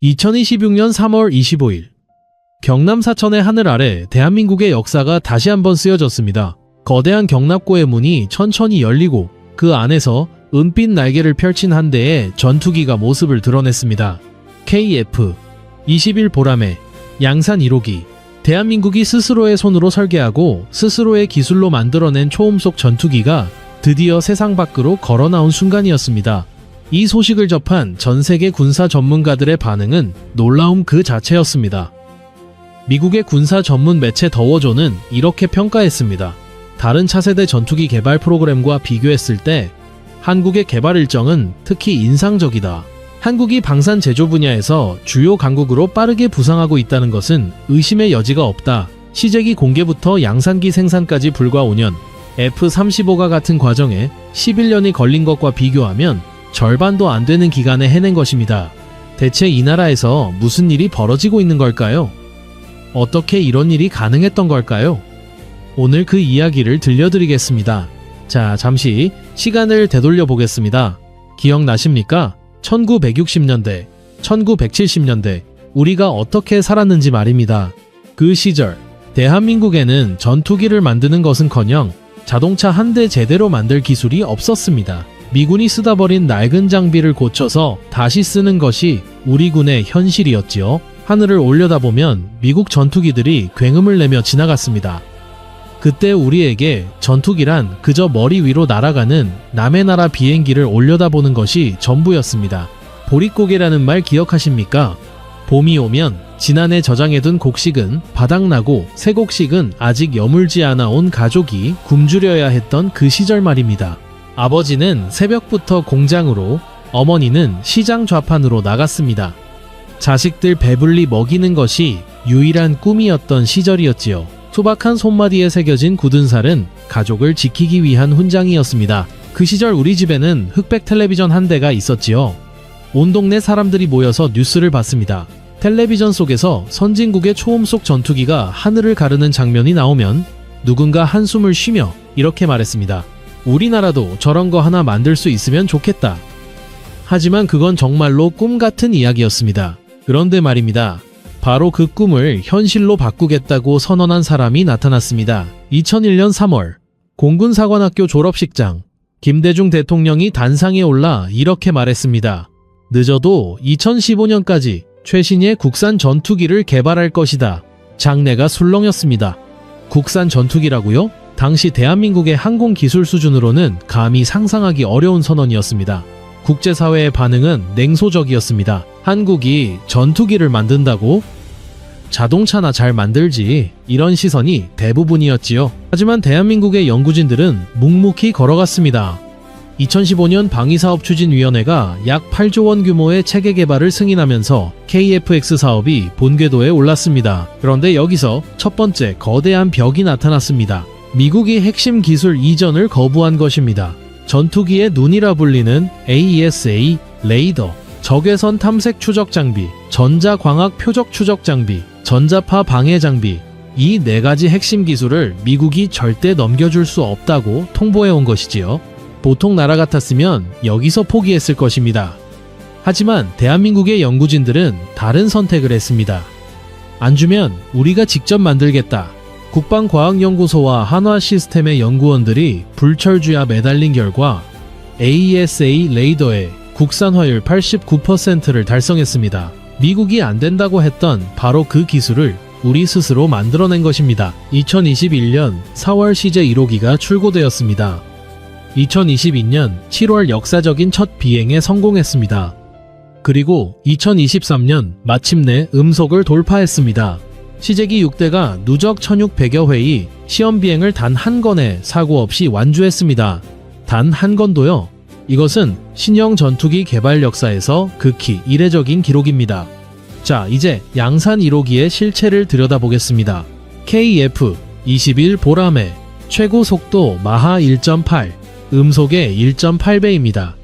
2026년 3월 25일 경남 사천의 하늘 아래 대한민국의 역사가 다시 한번 쓰여졌습니다. 거대한 경납고의 문이 천천히 열리고 그 안에서 은빛 날개를 펼친 한 대의 전투기가 모습을 드러냈습니다. KF-21 보람의 양산 1호기. 대한민국이 스스로의 손으로 설계하고 스스로의 기술로 만들어낸 초음속 전투기가 드디어 세상 밖으로 걸어나온 순간이었습니다. 이 소식을 접한 전 세계 군사 전문가들의 반응은 놀라움 그 자체였습니다. 미국의 군사 전문 매체 더워존은 이렇게 평가했습니다. 다른 차세대 전투기 개발 프로그램과 비교했을 때 한국의 개발 일정은 특히 인상적이다. 한국이 방산 제조 분야에서 주요 강국으로 빠르게 부상하고 있다는 것은 의심의 여지가 없다. 시제기 공개부터 양산기 생산까지 불과 5년, F-35가 같은 과정에 11년이 걸린 것과 비교하면 절반도 안 되는 기간에 해낸 것입니다. 대체 이 나라에서 무슨 일이 벌어지고 있는 걸까요? 어떻게 이런 일이 가능했던 걸까요? 오늘 그 이야기를 들려드리겠습니다. 자, 잠시 시간을 되돌려 보겠습니다. 기억나십니까? 1960년대, 1970년대 우리가 어떻게 살았는지 말입니다. 그 시절 대한민국에는 전투기를 만드는 것은커녕 자동차 한 대 제대로 만들 기술이 없었습니다. 미군이 쓰다 버린 낡은 장비를 고쳐서 다시 쓰는 것이 우리 군의 현실이었지요. 하늘을 올려다보면 미국 전투기들이 굉음을 내며 지나갔습니다. 그때 우리에게 전투기란 그저 머리 위로 날아가는 남의 나라 비행기를 올려다보는 것이 전부였습니다. 보릿고개라는 말 기억하십니까? 봄이 오면 지난해 저장해둔 곡식은 바닥나고 새 곡식은 아직 여물지 않아 온 가족이 굶주려야 했던 그 시절 말입니다. 아버지는 새벽부터 공장으로, 어머니는 시장 좌판으로 나갔습니다. 자식들 배불리 먹이는 것이 유일한 꿈이었던 시절이었지요. 투박한 손마디에 새겨진 굳은 살은 가족을 지키기 위한 훈장이었습니다. 그 시절 우리 집에는 흑백 텔레비전 한 대가 있었지요. 온 동네 사람들이 모여서 뉴스를 봤습니다. 텔레비전 속에서 선진국의 초음속 전투기가 하늘을 가르는 장면이 나오면 누군가 한숨을 쉬며 이렇게 말했습니다. 우리나라도 저런 거 하나 만들 수 있으면 좋겠다. 하지만 그건 정말로 꿈 같은 이야기였습니다. 그런데 말입니다. 바로 그 꿈을 현실로 바꾸겠다고 선언한 사람이 나타났습니다. 2001년 3월 공군사관학교 졸업식장. 김대중 대통령이 단상에 올라 이렇게 말했습니다. 늦어도 2015년까지 최신의 국산 전투기를 개발할 것이다. 장내가 술렁였습니다. 국산 전투기라고요? 당시 대한민국의 항공 기술 수준으로는 감히 상상하기 어려운 선언이었습니다. 국제사회의 반응은 냉소적이었습니다. 한국이 전투기를 만든다고? 자동차나 잘 만들지. 이런 시선이 대부분이었지요. 하지만 대한민국의 연구진들은 묵묵히 걸어갔습니다. 2015년 방위사업추진위원회가 약 8조 원 규모의 체계 개발을 승인하면서 KF-X 사업이 본궤도에 올랐습니다. 그런데 여기서 첫 번째 거대한 벽이 나타났습니다. 미국이 핵심 기술 이전을 거부한 것입니다. 전투기의 눈이라 불리는 AESA 레이더, 적외선 탐색 추적 장비, 전자광학 표적 추적 장비, 전자파 방해 장비, 이 네 가지 핵심 기술을 미국이 절대 넘겨줄 수 없다고 통보해온 것이지요. 보통 나라 같았으면 여기서 포기했을 것입니다. 하지만 대한민국의 연구진들은 다른 선택을 했습니다. 안 주면 우리가 직접 만들겠다. 국방과학연구소와 한화시스템의 연구원들이 불철주야 매달린 결과 AESA 레이더의 국산화율 89%를 달성했습니다. 미국이 안 된다고 했던 바로 그 기술을 우리 스스로 만들어낸 것입니다. 2021년 4월 CJ 1호기가 출고되었습니다. 2022년 7월 역사적인 첫 비행에 성공했습니다. 그리고 2023년 마침내 음속을 돌파했습니다. 시제기 6대가 누적 1600여 회의 시험 비행을 단 한 건의 사고 없이 완주했습니다. 단 한 건도요? 이것은 신형 전투기 개발 역사에서 극히 이례적인 기록입니다. 자, 이제 양산 1호기의 실체를 들여다보겠습니다. KF-21 보람의 최고 속도 마하 1.8, 음속의 1.8배입니다.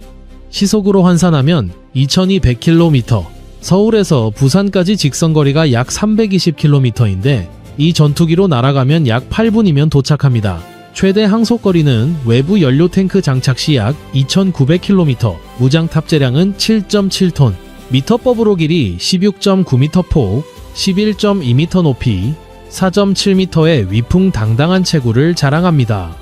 시속으로 환산하면 2200km, 서울에서 부산까지 직선거리가 약 320km인데 이 전투기로 날아가면 약 8분이면 도착합니다. 최대 항속거리는 외부 연료 탱크 장착 시 약 2900km, 무장 탑재량은 7.7톤, 미터법으로 길이 16.9m 폭, 11.2m 높이, 4.7m의 위풍당당한 체구를 자랑합니다.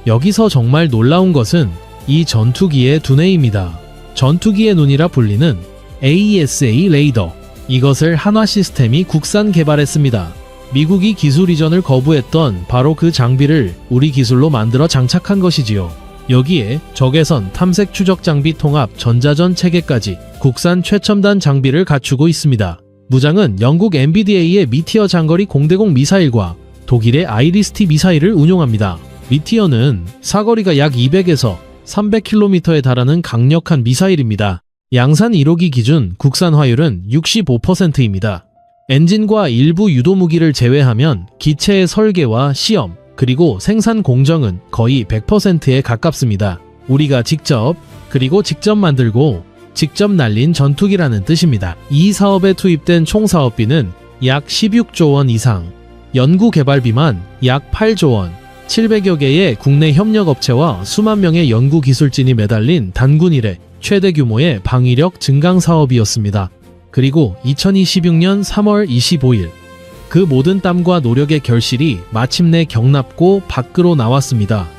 여기서 정말 놀라운 것은 이 전투기의 두뇌입니다. 전투기의 눈이라 불리는 AESA 레이더. 이것을 한화 시스템이 국산 개발했습니다. 미국이 기술 이전을 거부했던 바로 그 장비를 우리 기술로 만들어 장착한 것이지요. 여기에 적외선 탐색 추적 장비 통합 전자전 체계까지 국산 최첨단 장비를 갖추고 있습니다. 무장은 영국 MBDA의 미티어 장거리 공대공 미사일과 독일의 아이리스티 미사일을 운용합니다. 미티어는 사거리가 약 200에서 300km에 달하는 강력한 미사일입니다. 양산 1호기 기준 국산 화율은 65%입니다. 엔진과 일부 유도 무기를 제외하면 기체의 설계와 시험, 그리고 생산 공정은 거의 100%에 가깝습니다. 우리가 직접 만들고 직접 날린 전투기라는 뜻입니다. 이 사업에 투입된 총 사업비는 약 16조 원 이상, 연구 개발비만 약 8조 원, 700여 개의 국내 협력업체와 수만 명의 연구 기술진이 매달린 단군 이래 최대 규모의 방위력 증강 사업이었습니다. 그리고 2026년 3월 25일 그 모든 땀과 노력의 결실이 마침내 경납고 밖으로 나왔습니다.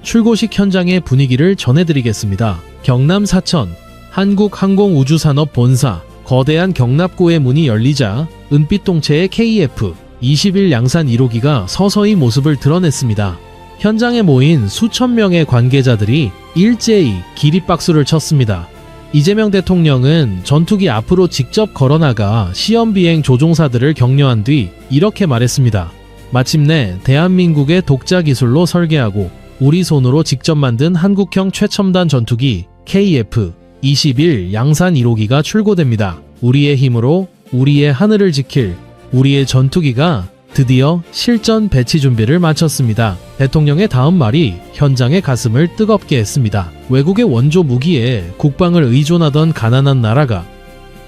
출고식 현장의 분위기를 전해드리겠습니다. 경남 사천 한국항공우주산업 본사 거대한 경납고의 문이 열리자 은빛동체의 KF-21 양산 1호기가 서서히 모습을 드러냈습니다. 현장에 모인 수천 명의 관계자들이 일제히 기립박수를 쳤습니다. 이재명 대통령은 전투기 앞으로 직접 걸어나가 시험비행 조종사들을 격려한 뒤 이렇게 말했습니다. 마침내 대한민국의 독자 기술로 설계하고 우리 손으로 직접 만든 한국형 최첨단 전투기 KF-21 양산 1호기가 출고됩니다. 우리의 힘으로 우리의 하늘을 지킬 우리의 전투기가 드디어 실전 배치 준비를 마쳤습니다. 대통령의 다음 말이 현장의 가슴을 뜨겁게 했습니다. 외국의 원조 무기에 국방을 의존하던 가난한 나라가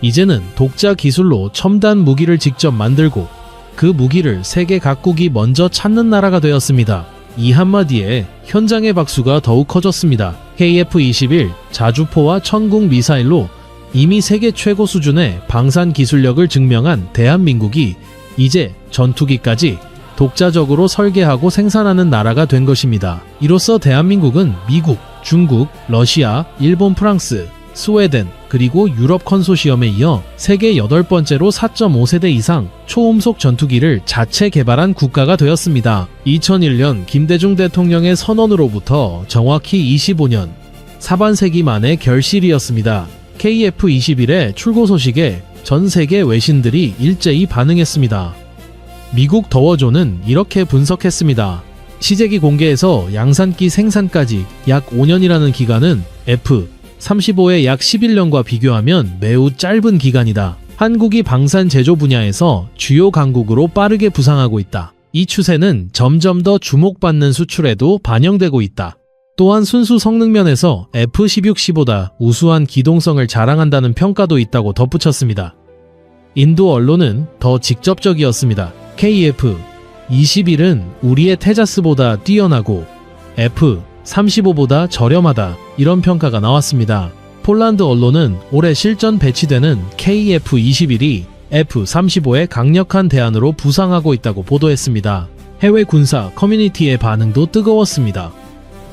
이제는 독자 기술로 첨단 무기를 직접 만들고 그 무기를 세계 각국이 먼저 찾는 나라가 되었습니다. 이 한마디에 현장의 박수가 더욱 커졌습니다. KF-21 자주포와 천궁 미사일로 이미 세계 최고 수준의 방산 기술력을 증명한 대한민국이 이제 전투기까지 독자적으로 설계하고 생산하는 나라가 된 것입니다. 이로써 대한민국은 미국, 중국, 러시아, 일본, 프랑스, 스웨덴, 그리고 유럽 컨소시엄에 이어 세계 8번째로 4.5세대 이상 초음속 전투기를 자체 개발한 국가가 되었습니다. 2001년 김대중 대통령의 선언으로부터 정확히 25년, 사반세기 만의 결실이었습니다. KF-21의 출고 소식에 전 세계 외신들이 일제히 반응했습니다. 미국 더워존은 이렇게 분석했습니다. 시제기 공개에서 양산기 생산까지 약 5년이라는 기간은 F-35의 약 11년과 비교하면 매우 짧은 기간이다. 한국이 방산 제조 분야에서 주요 강국으로 빠르게 부상하고 있다. 이 추세는 점점 더 주목받는 수출에도 반영되고 있다. 또한 순수 성능 면에서 F-16C보다 우수한 기동성을 자랑한다는 평가도 있다고 덧붙였습니다. 인도 언론은 더 직접적이었습니다. KF-21은 우리의 테자스보다 뛰어나고 F-35보다 저렴하다, 이런 평가가 나왔습니다. 폴란드 언론은 올해 실전 배치되는 KF-21이 F-35의 강력한 대안으로 부상하고 있다고 보도했습니다. 해외 군사 커뮤니티의 반응도 뜨거웠습니다.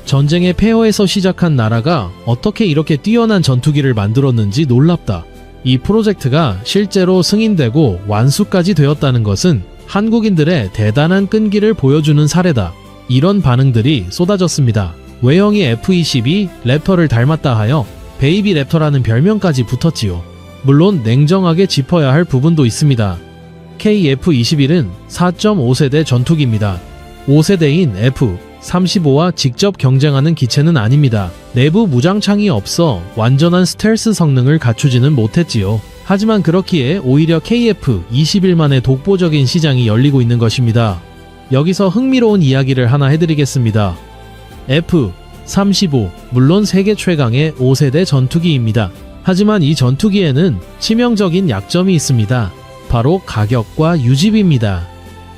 전쟁의 폐허에서 시작한 나라가 어떻게 이렇게 뛰어난 전투기를 만들었는지 놀랍다. 이 프로젝트가 실제로 승인되고 완수까지 되었다는 것은 한국인들의 대단한 끈기를 보여주는 사례다. 이런 반응들이 쏟아졌습니다. 외형이 F-22 랩터를 닮았다 하여 베이비 랩터라는 별명까지 붙었지요. 물론 냉정하게 짚어야 할 부분도 있습니다. KF-21은 4.5세대 전투기입니다. 5세대인 F-35와 직접 경쟁하는 기체는 아닙니다. 내부 무장창이 없어 완전한 스텔스 성능을 갖추지는 못했지요. 하지만 그렇기에 오히려 KF-21만의 독보적인 시장이 열리고 있는 것입니다. 여기서 흥미로운 이야기를 하나 해드리겠습니다. F-35, 물론 세계 최강의 5세대 전투기입니다. 하지만 이 전투기에는 치명적인 약점이 있습니다. 바로 가격과 유지비입니다.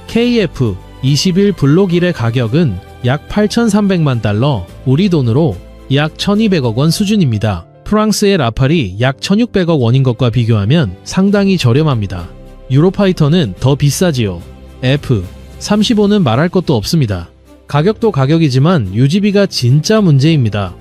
KF-21 블록 1의 가격은 약 8,300만 달러, 우리 돈으로 약 1,200억 원 수준입니다. 프랑스의 라팔이 약 1600억 원인 것과 비교하면 상당히 저렴합니다. 유로파이터는 더 비싸지요. F-35는 말할 것도 없습니다. 가격도 가격이지만 유지비가 진짜 문제입니다.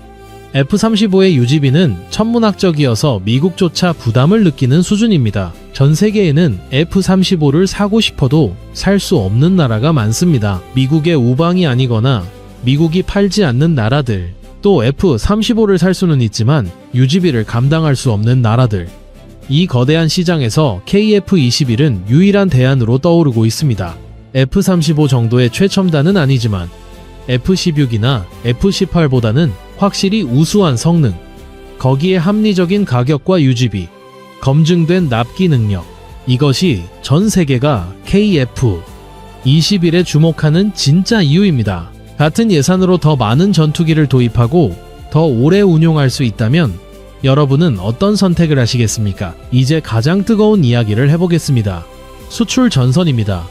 F-35의 유지비는 천문학적이어서 미국조차 부담을 느끼는 수준입니다. 전 세계에는 F-35를 사고 싶어도 살 수 없는 나라가 많습니다. 미국의 우방이 아니거나 미국이 팔지 않는 나라들, 또 F-35를 살 수는 있지만 유지비를 감당할 수 없는 나라들. 이 거대한 시장에서 KF-21은 유일한 대안으로 떠오르고 있습니다. F-35 정도의 최첨단은 아니지만 F-16이나 F-18보다는 확실히 우수한 성능, 거기에 합리적인 가격과 유지비, 검증된 납기 능력, 이것이 전 세계가 KF-21에 주목하는 진짜 이유입니다. 같은 예산으로 더 많은 전투기를 도입하고 더 오래 운용할 수 있다면 여러분은 어떤 선택을 하시겠습니까? 이제 가장 뜨거운 이야기를 해보겠습니다. 수출 전선입니다.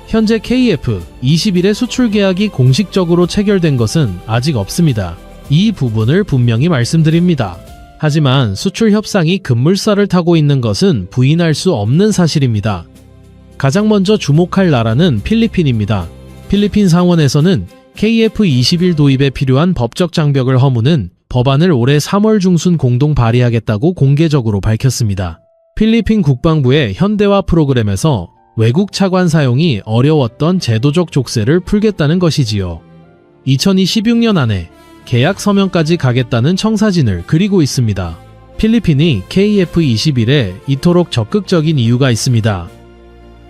현재 KF-21의 수출 계약이 공식적으로 체결된 것은 아직 없습니다. 이 부분을 분명히 말씀드립니다. 하지만 수출 협상이 급물살을 타고 있는 것은 부인할 수 없는 사실입니다. 가장 먼저 주목할 나라는 필리핀입니다. 필리핀 상원에서는 KF-21 도입에 필요한 법적 장벽을 허무는 법안을 올해 3월 중순 공동 발의하겠다고 공개적으로 밝혔습니다. 필리핀 국방부의 현대화 프로그램에서 외국 차관 사용이 어려웠던 제도적 족쇄를 풀겠다는 것이지요. 2026년 안에 계약 서명까지 가겠다는 청사진을 그리고 있습니다. 필리핀이 KF-21에 이토록 적극적인 이유가 있습니다.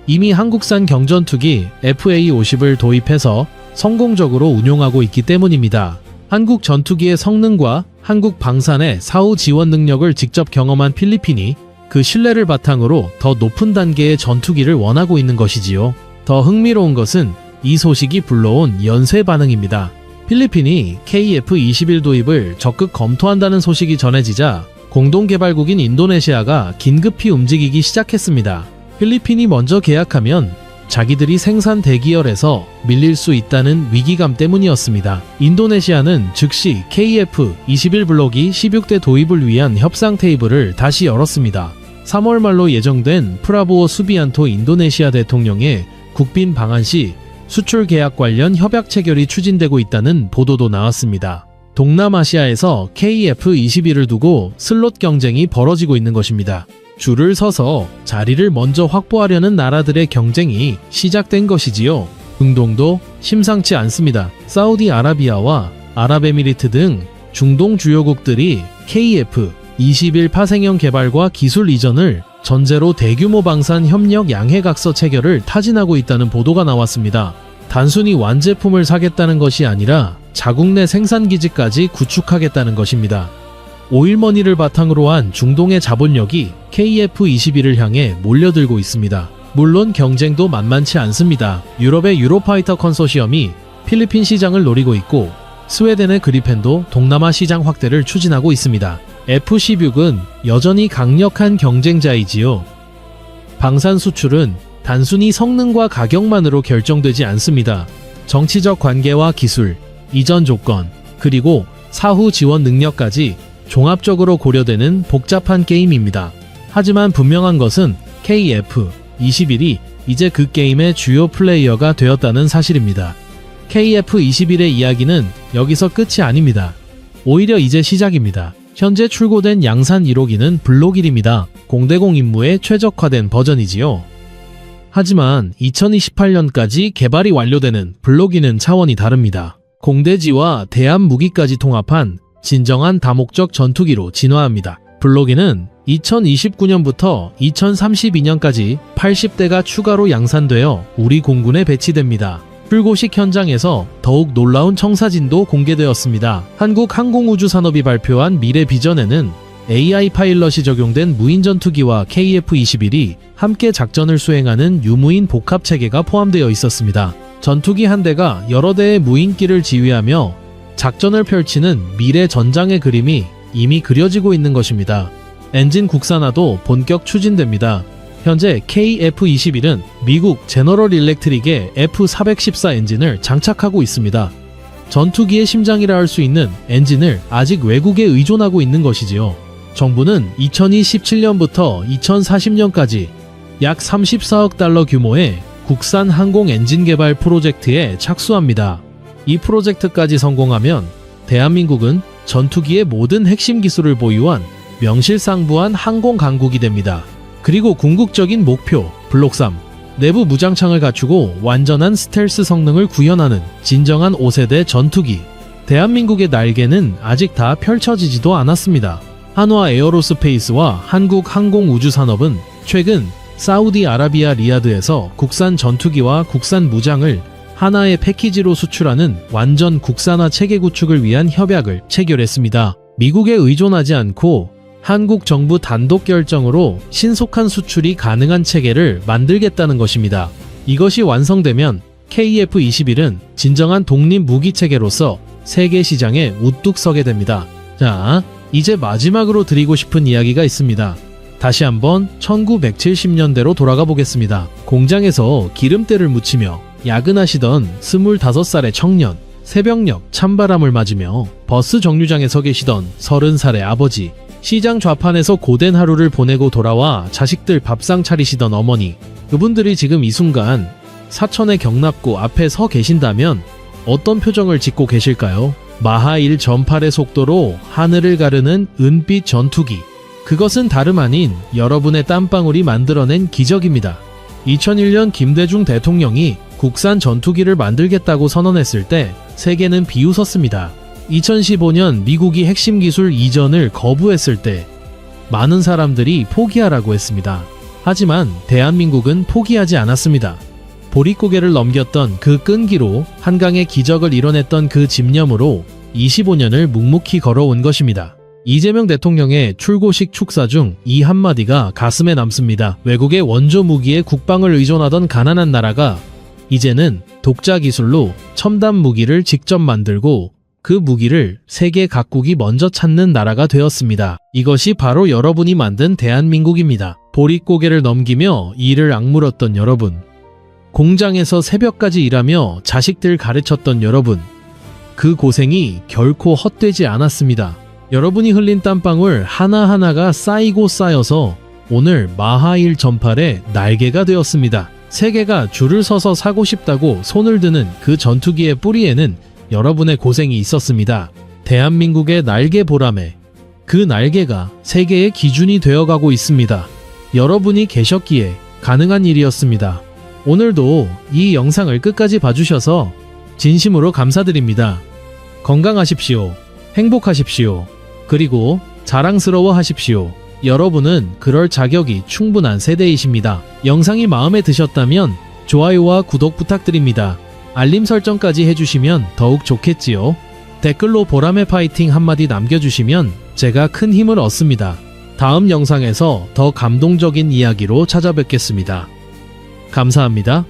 이미 한국산 경전투기 FA-50을 도입해서 성공적으로 운용하고 있기 때문입니다. 한국 전투기의 성능과 한국 방산의 사후 지원 능력을 직접 경험한 필리핀이 그 신뢰를 바탕으로 더 높은 단계의 전투기를 원하고 있는 것이지요. 더 흥미로운 것은 이 소식이 불러온 연쇄 반응입니다. 필리핀이 KF-21 도입을 적극 검토한다는 소식이 전해지자 공동개발국인 인도네시아가 긴급히 움직이기 시작했습니다. 필리핀이 먼저 계약하면 자기들이 생산 대기열에서 밀릴 수 있다는 위기감 때문이었습니다. 인도네시아는 즉시 KF-21 블록이 16대 도입을 위한 협상 테이블을 다시 열었습니다. 3월 말로 예정된 프라보오 수비안토 인도네시아 대통령의 국빈 방한 시 수출 계약 관련 협약 체결이 추진되고 있다는 보도도 나왔습니다. 동남아시아에서 KF-21을 두고 슬롯 경쟁이 벌어지고 있는 것입니다. 줄을 서서 자리를 먼저 확보하려는 나라들의 경쟁이 시작된 것이지요. 중동도 심상치 않습니다. 사우디아라비아와 아랍에미리트 등 중동 주요국들이 KF-21 파생형 개발과 기술 이전을 전제로 대규모 방산 협력 양해각서 체결을 타진하고 있다는 보도가 나왔습니다. 단순히 완제품을 사겠다는 것이 아니라 자국 내 생산기지까지 구축하겠다는 것입니다. 오일머니를 바탕으로 한 중동의 자본력이 KF-21을 향해 몰려들고 있습니다. 물론 경쟁도 만만치 않습니다. 유럽의 유로파이터 컨소시엄이 필리핀 시장을 노리고 있고 스웨덴의 그리펜도 동남아 시장 확대를 추진하고 있습니다. F-16은 여전히 강력한 경쟁자이지요. 방산 수출은 단순히 성능과 가격만으로 결정되지 않습니다. 정치적 관계와 기술, 이전 조건, 그리고 사후 지원 능력까지 종합적으로 고려되는 복잡한 게임입니다. 하지만 분명한 것은 KF-21이 이제 그 게임의 주요 플레이어가 되었다는 사실입니다. KF-21의 이야기는 여기서 끝이 아닙니다. 오히려 이제 시작입니다. 현재 출고된 양산 1호기는 블록 1입니다. 공대공 임무에 최적화된 버전이지요. 하지만 2028년까지 개발이 완료되는 블록 2는 차원이 다릅니다. 공대지와 대함 무기까지 통합한 진정한 다목적 전투기로 진화합니다. 블록 2는 2029년부터 2032년까지 80대가 추가로 양산되어 우리 공군에 배치됩니다. 출고식 현장에서 더욱 놀라운 청사진도 공개되었습니다. 한국항공우주산업이 발표한 미래 비전에는 AI 파일럿이 적용된 무인 전투기와 KF-21이 함께 작전을 수행하는 유무인 복합 체계가 포함되어 있었습니다. 전투기 한 대가 여러 대의 무인기를 지휘하며 작전을 펼치는 미래 전장의 그림이 이미 그려지고 있는 것입니다. 엔진 국산화도 본격 추진됩니다. 현재 KF-21은 미국 제너럴 일렉트릭의 F414 엔진을 장착하고 있습니다. 전투기의 심장이라 할 수 있는 엔진을 아직 외국에 의존하고 있는 것이지요. 정부는 2027년부터 2040년까지 약 34억 달러 규모의 국산 항공 엔진 개발 프로젝트에 착수합니다. 이 프로젝트까지 성공하면 대한민국은 전투기의 모든 핵심 기술을 보유한 명실상부한 항공 강국이 됩니다. 그리고 궁극적인 목표 블록 3 내부 무장창을 갖추고 완전한 스텔스 성능을 구현하는 진정한 5세대 전투기. 대한민국의 날개는 아직 다 펼쳐지지도 않았습니다. 한화 에어로스페이스와 한국 항공우주산업은 최근 사우디아라비아 리야드에서 국산 전투기와 국산 무장을 하나의 패키지로 수출하는 완전 국산화 체계 구축을 위한 협약을 체결했습니다. 미국에 의존하지 않고 한국 정부 단독 결정으로 신속한 수출이 가능한 체계를 만들겠다는 것입니다. 이것이 완성되면 KF-21은 진정한 독립 무기 체계로서 세계 시장에 우뚝 서게 됩니다. 자, 이제 마지막으로 드리고 싶은 이야기가 있습니다. 다시 한번 1970년대로 돌아가 보겠습니다. 공장에서 기름때를 묻히며 야근하시던 25살의 청년, 새벽녘 찬바람을 맞으며 버스 정류장에 서 계시던 30살의 아버지, 시장 좌판에서 고된 하루를 보내고 돌아와 자식들 밥상 차리시던 어머니, 그분들이 지금 이 순간 사천의 경납고 앞에 서 계신다면 어떤 표정을 짓고 계실까요? 마하 1 전팔의 속도로 하늘을 가르는 은빛 전투기. 그것은 다름 아닌 여러분의 땀방울이 만들어낸 기적입니다. 2001년 김대중 대통령이 국산 전투기를 만들겠다고 선언했을 때 세계는 비웃었습니다. 2015년 미국이 핵심 기술 이전을 거부했을 때 많은 사람들이 포기하라고 했습니다. 하지만 대한민국은 포기하지 않았습니다. 보릿고개를 넘겼던 그 끈기로 한강의 기적을 이뤄냈던 그 집념으로 25년을 묵묵히 걸어온 것입니다. 이재명 대통령의 출고식 축사 중 이 한마디가 가슴에 남습니다. 외국의 원조 무기에 국방을 의존하던 가난한 나라가 이제는 독자 기술로 첨단 무기를 직접 만들고 그 무기를 세계 각국이 먼저 찾는 나라가 되었습니다. 이것이 바로 여러분이 만든 대한민국입니다. 보릿고개를 넘기며 이를 악물었던 여러분, 공장에서 새벽까지 일하며 자식들 가르쳤던 여러분, 그 고생이 결코 헛되지 않았습니다. 여러분이 흘린 땀방울 하나하나가 쌓이고 쌓여서 오늘 마하 1 전팔의 날개가 되었습니다. 세계가 줄을 서서 사고 싶다고 손을 드는 그 전투기의 뿌리에는 여러분의 고생이 있었습니다. 대한민국의 날개 보람에 그 날개가 세계의 기준이 되어가고 있습니다. 여러분이 계셨기에 가능한 일이었습니다. 오늘도 이 영상을 끝까지 봐주셔서 진심으로 감사드립니다. 건강하십시오. 행복하십시오. 그리고 자랑스러워 하십시오. 여러분은 그럴 자격이 충분한 세대이십니다. 영상이 마음에 드셨다면 좋아요와 구독 부탁드립니다. 알림 설정까지 해주시면 더욱 좋겠지요. 댓글로 보람의 파이팅 한마디 남겨주시면 제가 큰 힘을 얻습니다. 다음 영상에서 더 감동적인 이야기로 찾아뵙겠습니다. 감사합니다.